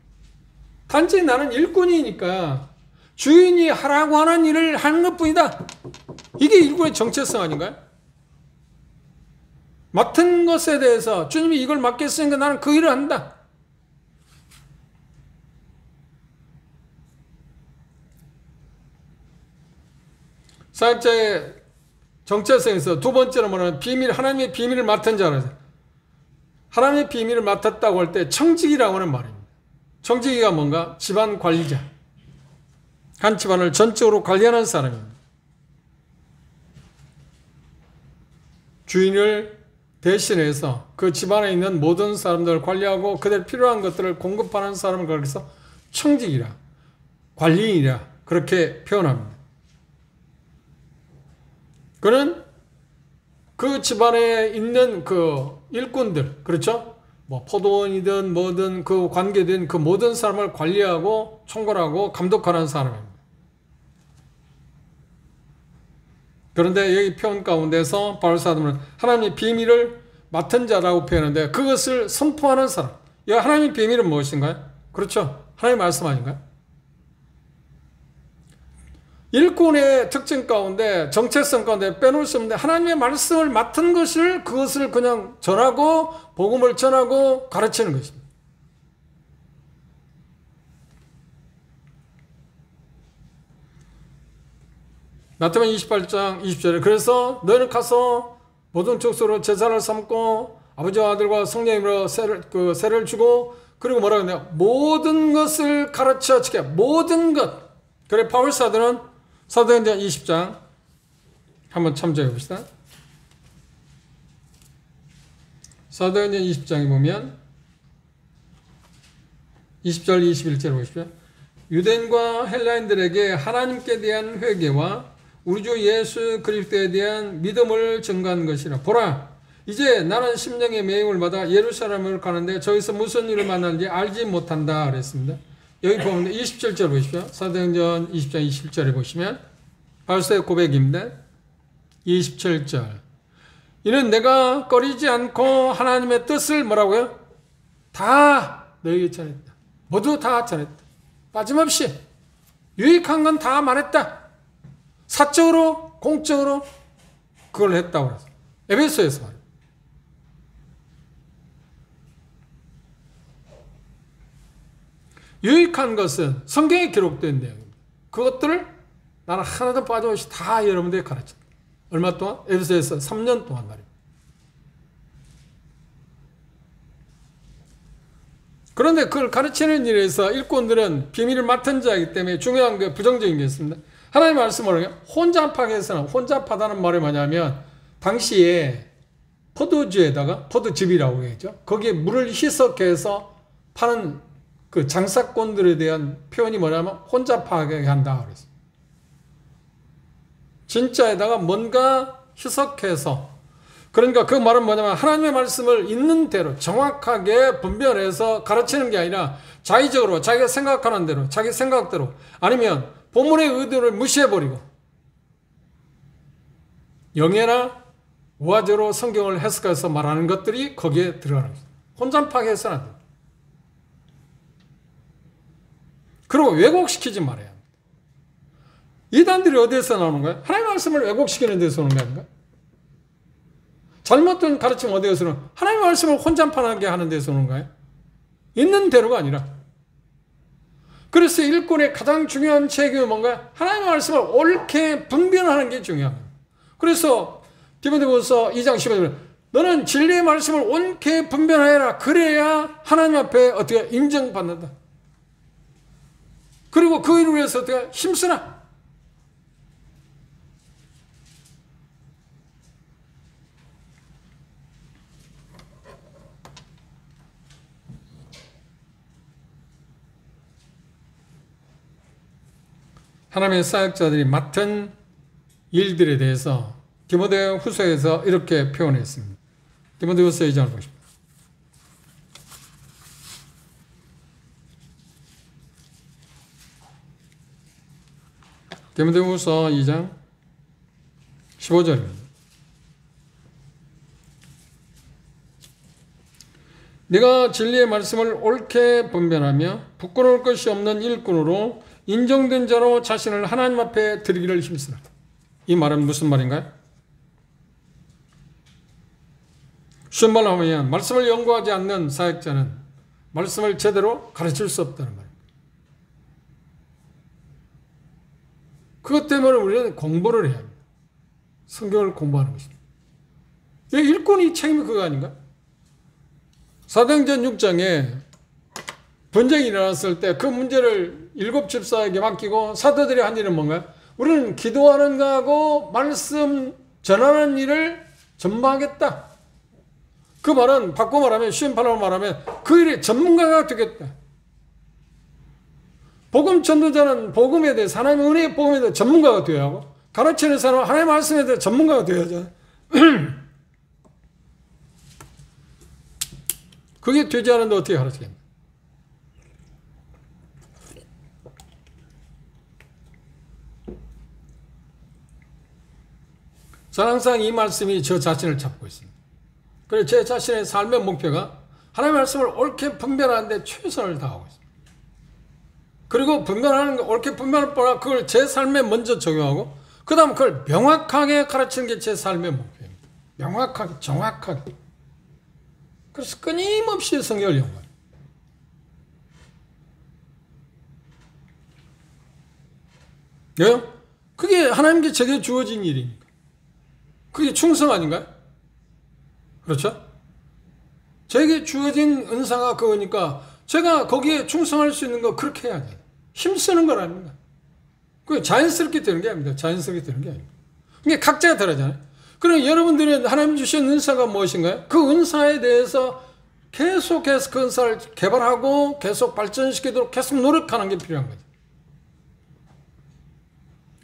단지 나는 일꾼이니까 주인이 하라고 하는 일을 하는 것뿐이다. 이게 일꾼의 정체성 아닌가요? 맡은 것에 대해서 주님이 이걸 맡겼으니까 나는 그 일을 한다. 사역자의 정체성에서 두 번째로 말하는 비밀, 하나님의 비밀을 맡은 자라서 하나님의 비밀을 맡았다고 할 때 청직이라고 하는 말입니다. 청직이가 뭔가? 집안 관리자. 한 집안을 전적으로 관리하는 사람입니다. 주인을 대신해서 그 집안에 있는 모든 사람들을 관리하고 그들 필요한 것들을 공급하는 사람을 가리켜서 청직이라, 관리인이라 그렇게 표현합니다. 그는 그 집안에 있는 그 일꾼들, 그렇죠? 뭐 포도원이든 뭐든 그 관계된 그 모든 사람을 관리하고 총괄하고 감독하는 사람입니다. 그런데 여기 표현 가운데서 바울 사도는 하나님의 비밀을 맡은 자라고 표현하는데 그것을 선포하는 사람. 이 하나님의 비밀은 무엇인가요? 그렇죠. 하나님의 말씀 아닌가요? 일꾼의 특징 가운데 정체성 가운데 빼놓을 수 없는데 하나님의 말씀을 맡은 것을 그것을 그냥 전하고 복음을 전하고 가르치는 것입니다. 마태복음 28장 20절에 그래서 너희는 가서 모든 족속으로 제사를 삼고 아버지와 아들과 성령님으로 세례를 주고 그리고 뭐라고 했냐 모든 것을 가르쳐 지켜 모든 것. 그래 바울 사도는 사도행전 20장 한번 참조해 봅시다. 사도행전 20장에 보면 20절 21절 보십시오. 유대인과 헬라인들에게 하나님께 대한 회개와 우리 주 예수 그리스도에 대한 믿음을 증거한 것이라. 보라 이제 나는 심령의 매임을 받아 예루살렘을 가는데 저기서 무슨 일을 만날지 알지 못한다 그랬습니다. 여기 보면 27절 보십시오. 사도행전 20장 27절에 보시면 바울의 고백입니다. 27절 이는 내가 꺼리지 않고 하나님의 뜻을 뭐라고요? 다 너에게 전했다. 모두 다 전했다. 빠짐없이 유익한 건 다 말했다. 사적으로 공적으로 그걸 했다고 그랬어요. 에베소에서 말이에요. 유익한 것은 성경에 기록된 내용입니다. 그것들을 나는 하나도 빠짐없이 다 여러분들에게 가르쳤다. 얼마 동안? 에베소에서 3년 동안 말입니다. 그런데 그걸 가르치는 일에서 일꾼들은 비밀을 맡은 자이기 때문에 중요한 게 부정적인 게 있습니다. 하나님의 말씀을 혼잡하게서는 혼잡하다는 말이 뭐냐면 당시에 포도주에다가 포도즙이라고 했죠. 거기에 물을 희석해서 파는 그 장사꾼들에 대한 표현이 뭐냐면 혼잡하게 한다 그랬어요. 진짜에다가 뭔가 희석해서 그러니까 그 말은 뭐냐면 하나님의 말씀을 있는 대로 정확하게 분별해서 가르치는 게 아니라 자의적으로 자기가 생각하는 대로 자기 생각대로 아니면 본문의 의도를 무시해버리고 영예나 우화적으로 성경을 해석해서 말하는 것들이 거기에 들어가는 겁니다. 혼잡하게 해서는 안 됩니다. 그리고 왜곡시키지 말아야 합니다. 이단들이 어디에서 나오는 거예요? 하나님의 말씀을 왜곡시키는 데서 오는 거 아닌가? 잘못된 가르침 어디에서는 하나님의 말씀을 혼잡하게 하는 데서 오는 거예요? 있는 대로가 아니라. 그래서 일꾼의 가장 중요한 책임은 뭔가요? 하나님의 말씀을 옳게 분별하는 게 중요한 거예요. 그래서 디모데후서 2장 15절에 너는 진리의 말씀을 옳게 분별하여라. 그래야 하나님 앞에 어떻게 인정받는다. 그리고 그 일을 위해서 어떻게 힘쓰라. 하나님의 사역자들이 맡은 일들에 대해서 디모데후서에서 이렇게 표현했습니다. 디모데후서 2장을 보십시오. 디모데후서 2장 15절입니다. 네가 진리의 말씀을 옳게 분별하며 부끄러울 것이 없는 일꾼으로 인정된 자로 자신을 하나님 앞에 드리기를 힘쓰라. 이 말은 무슨 말인가요? 쉬운 말로 하면 말씀을 연구하지 않는 사역자는 말씀을 제대로 가르칠 수 없다는 말입니다. 그것 때문에 우리는 공부를 해야 합니다. 성경을 공부하는 것입니다. 일꾼이 책임이 그거 아닌가? 사도행전 6장에 분쟁이 일어났을 때 그 문제를 7 집사에게 맡기고 사도들이 한 일은 뭔가요? 우리는 기도하는 거하고 말씀 전하는 일을 전무하겠다. 그 말은 바꿔 말하면 쉬운 말로 말하면 그 일의 전문가가 되겠다. 복음 전도자는 복음에 대해서 하나님의 은혜의 복음에 대해서 전문가가 되어야 하고 가르치는 사람은 하나님의 말씀에 대해서 전문가가 되어야 하잖아요. 그게 되지 않은데 어떻게 가르치겠나? 저는 항상 이 말씀이 저 자신을 잡고 있습니다. 그래서 제 자신의 삶의 목표가 하나님의 말씀을 옳게 분별하는데 최선을 다하고 있습니다. 그리고 분별하는 거, 옳게 분별할 뻔 그걸 제 삶에 먼저 적용하고 그 다음 그걸 명확하게 가르치는 게 제 삶의 목표입니다. 명확하게, 정확하게. 그래서 끊임없이 성경을 연구해요. 왜요? 그게 하나님께 제게 주어진 일이니까. 그게 충성 아닌가요? 그렇죠? 제게 주어진 은사가 그거니까 제가 거기에 충성할 수 있는 거 그렇게 해야 돼요. 힘쓰는 건 아닙니다. 그게 자연스럽게 되는 게 아닙니다. 자연스럽게 되는 게 아닙니다. 그게 각자가 다르잖아요. 그럼 여러분들은 하나님 주신 은사가 무엇인가요? 그 은사에 대해서 계속해서 그 은사를 개발하고 계속 발전시키도록 계속 노력하는 게 필요한 거죠.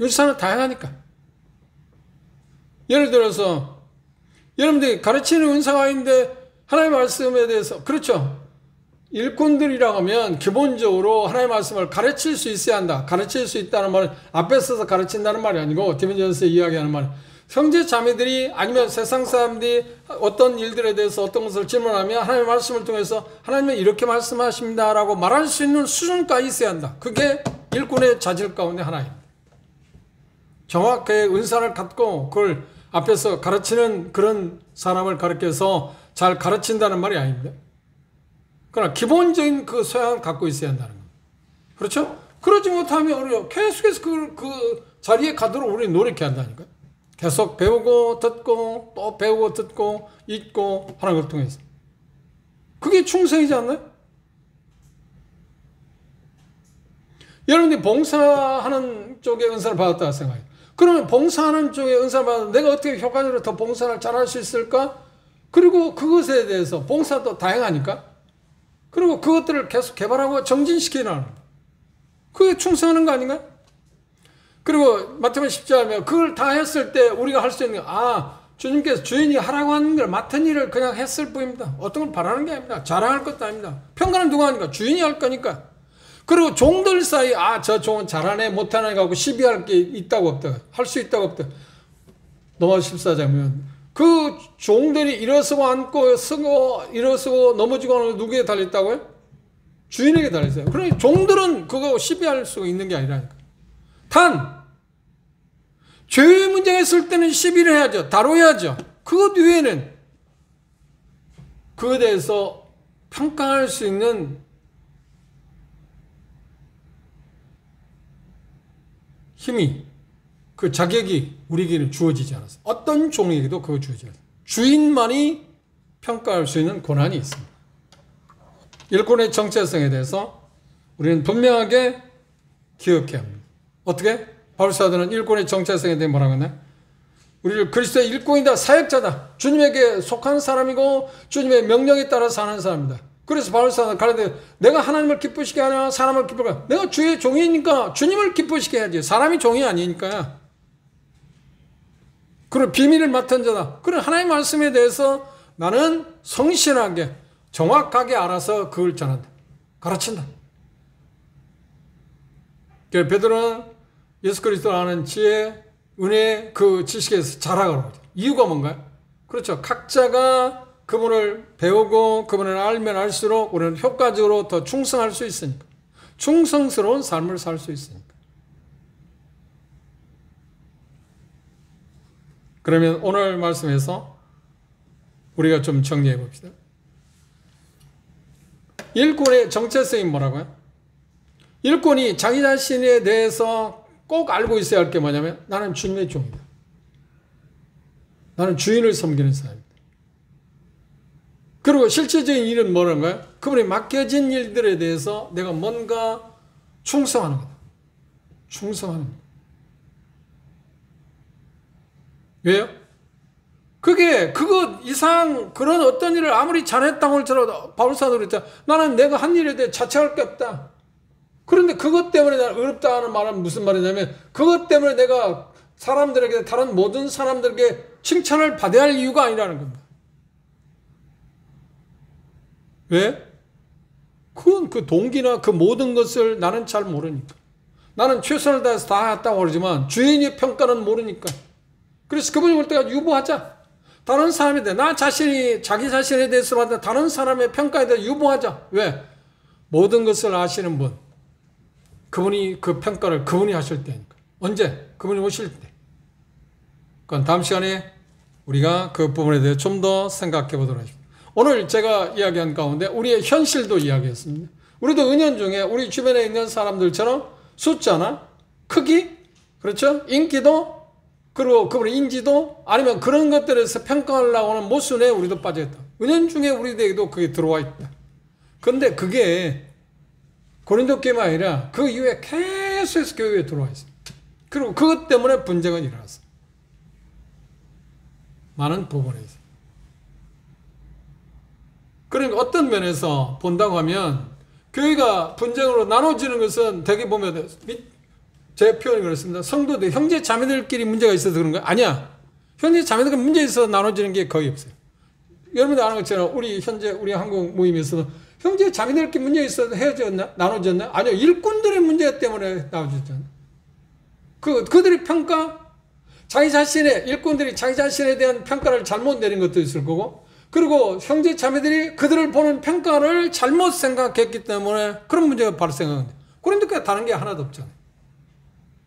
은사는 다양하니까. 예를 들어서 여러분들이 가르치는 은사가 있는데 하나님의 말씀에 대해서 그렇죠. 일꾼들이라고 하면 기본적으로 하나님의 말씀을 가르칠 수 있어야 한다. 가르칠 수 있다는 말은 앞에 서서 가르친다는 말이 아니고 디멘전스에 이야기하는 말은 형제 자매들이 아니면 세상 사람들이 어떤 일들에 대해서 어떤 것을 질문하면 하나님의 말씀을 통해서 하나님은 이렇게 말씀하십니다 라고 말할 수 있는 수준까지 있어야 한다. 그게 일꾼의 자질 가운데 하나입니다. 정확하게 은사를 갖고 그걸 앞에서 가르치는 그런 사람을 가르쳐서 잘 가르친다는 말이 아닙니다. 그러나 기본적인 그 소양을 갖고 있어야 한다는 겁니다. 그렇죠? 그러지 못하면 우리가 계속해서 그 자리에 가도록 우리 노력해야 한다니까요. 계속 배우고 듣고 또 배우고 듣고 잊고 하는 걸 통해서. 그게 충성이지 않나요? 여러분들이 봉사하는 쪽에 은사를 받았다고 생각해요. 그러면 봉사하는 쪽에 은사를 받아서 내가 어떻게 효과적으로 더 봉사를 잘할 수 있을까? 그리고 그것에 대해서 봉사도 다양하니까 그리고 그것들을 계속 개발하고 정진시키는 그게 충성하는 거 아닌가요? 그리고 마태복음 10장에 그걸 다 했을 때 우리가 할 수 있는 주님께서 주인이 하라고 하는 걸 맡은 일을 그냥 했을 뿐입니다. 어떤 걸 바라는 게 아닙니다. 자랑할 것도 아닙니다. 평가는 누가 하니까? 주인이 할 거니까. 그리고 종들 사이 저 종은 잘하네 못하네 갖고 시비할 게 있다고 없다. 할 수 있다고 없다. 로마 14장이면 그 종들이 일어서고 앉고 서고 일어서고 넘어지고 하는 거 누구에 달렸다고요? 주인에게 달렸어요. 그러니 종들은 그거 시비할 수 있는 게 아니라니까. 단 죄의 문제가 있을 때는 시비를 해야죠. 다뤄야죠. 그것 외에는 그에 대해서 평가할 수 있는 힘이 그 자격이 우리에게는 주어지지 않았어요. 어떤 종에게도 그거 주어지지 않았어요. 주인만이 평가할 수 있는 권한이 있습니다. 일꾼의 정체성에 대해서 우리는 분명하게 기억해야 합니다. 어떻게? 바울 사도는 일꾼의 정체성에 대해 뭐라고 했나요? 우리를 그리스도의 일꾼이다, 사역자다. 주님에게 속한 사람이고 주님의 명령에 따라 사는 사람이다. 그래서 바울 사도는 가르쳐 내가 하나님을 기쁘시게 하냐 사람을 기쁘게 하냐. 내가 주의 종이니까 주님을 기쁘시게 해야지. 사람이 종이 아니니까. 그리고 비밀을 맡은 자다. 그런 하나님의 말씀에 대해서 나는 성실하게 정확하게 알아서 그걸 전한다. 가르친다. 그래서 베드로는 예수 그리스도를 아는 지혜, 은혜 그 지식에서 자라가는 거죠. 이유가 뭔가요? 그렇죠. 각자가 그분을 배우고 그분을 알면 알수록 우리는 효과적으로 더 충성할 수 있으니까. 충성스러운 삶을 살 수 있으니까. 그러면 오늘 말씀에서 우리가 좀 정리해 봅시다. 일꾼의 정체성이 뭐라고요? 일꾼이 자기 자신에 대해서 꼭 알고 있어야 할 게 뭐냐면 나는 주님의 종이다. 나는 주인을 섬기는 사람이다. 그리고 실제적인 일은 뭐란가요? 그분이 맡겨진 일들에 대해서 내가 뭔가 충성하는 거다. 충성하는 거다. 왜요? 그거 이상 그런 어떤 일을 아무리 잘했다고 할지라도 바울사도 그랬잖아. 나는 내가 한 일에 대해 자책할 게 없다. 그런데 그것 때문에 나는 어렵다 하는 말은 무슨 말이냐면 그것 때문에 내가 사람들에게 다른 모든 사람들에게 칭찬을 받아야 할 이유가 아니라는 겁니다. 왜? 그건 그 동기나 그 모든 것을 나는 잘 모르니까. 나는 최선을 다해서 다 했다고 그러지만 주인의 평가는 모르니까. 그래서 그분이 볼 때가 유보하자. 다른 사람에 대해, 나 자신이 자기 자신에 대해서 받는 다른 사람의 평가에 대해 유보하자. 왜? 모든 것을 아시는 분. 그분이 그 평가를 그분이 하실 때니까. 언제? 그분이 오실 때. 그건 다음 시간에 우리가 그 부분에 대해 좀 더 생각해 보도록 하겠습니다. 오늘 제가 이야기한 가운데 우리의 현실도 이야기했습니다. 우리도 은연중에 우리 주변에 있는 사람들처럼 숫자나 크기, 그렇죠? 인기도, 그리고 그분의 인지도, 아니면 그런 것들에서 평가하려고 하는 모순에 우리도 빠져있다. 은연중에 우리에게도 그게 들어와 있다. 그런데 그게 고린도 교회만 아니라 그 이후에 계속해서 교회에 들어와 있습니다. 그리고 그것 때문에 분쟁은 일어났어요. 많은 부분에 있어요. 그러니까 어떤 면에서 본다고 하면 교회가 분쟁으로 나눠지는 것은 대개 보면 제 표현이 그렇습니다. 성도들, 형제 자매들끼리 문제가 있어서 그런 거야? 아니야. 형제 자매들끼리 문제 있어서 나눠지는 게 거의 없어요. 여러분들 아는 것처럼 우리 한국 모임에서도 형제 자매들끼리 문제 있어서 헤어졌나? 나눠졌나? 아니요. 일꾼들의 문제 때문에 나눠졌잖아. 그들의 평가, 일꾼들이 자기 자신에 대한 평가를 잘못 내린 것도 있을 거고, 그리고 형제 자매들이 그들을 보는 평가를 잘못 생각했기 때문에 그런 문제가 발생하는데, 그런데 다른 게 하나도 없잖아요.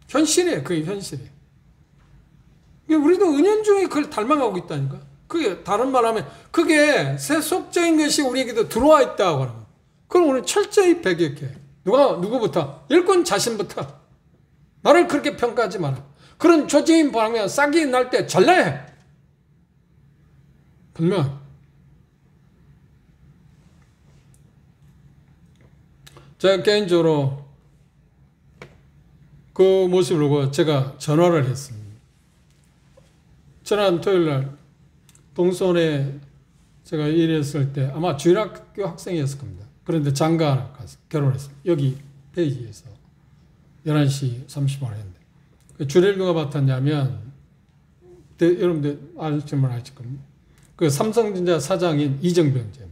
현실이에요. 그게 현실이에요. 우리도 은연중에 그걸 닮아가고 있다니까. 그게 다른 말 하면 그게 세속적인 것이 우리에게도 들어와 있다고 하는 거예요. 그럼 우리는 철저히 배격해. 누구부터? 일꾼 자신부터. 나를 그렇게 평가하지 마라. 그런 조직인 바람에 싹이 날 때 전례해. 분명. 제가 개인적으로 그 모습을 보고 제가 전화를 했습니다. 지난 토요일날 동선에 제가 일했을 때 아마 주일학교 학생이었을 겁니다. 그런데 장가 가서 결혼했어요. 여기 페이지에서 11시 30분을 했는데 주례를 누가 맡았냐면 여러분들 아시면 아실 겁니다. 그 삼성전자 사장인 이정병 제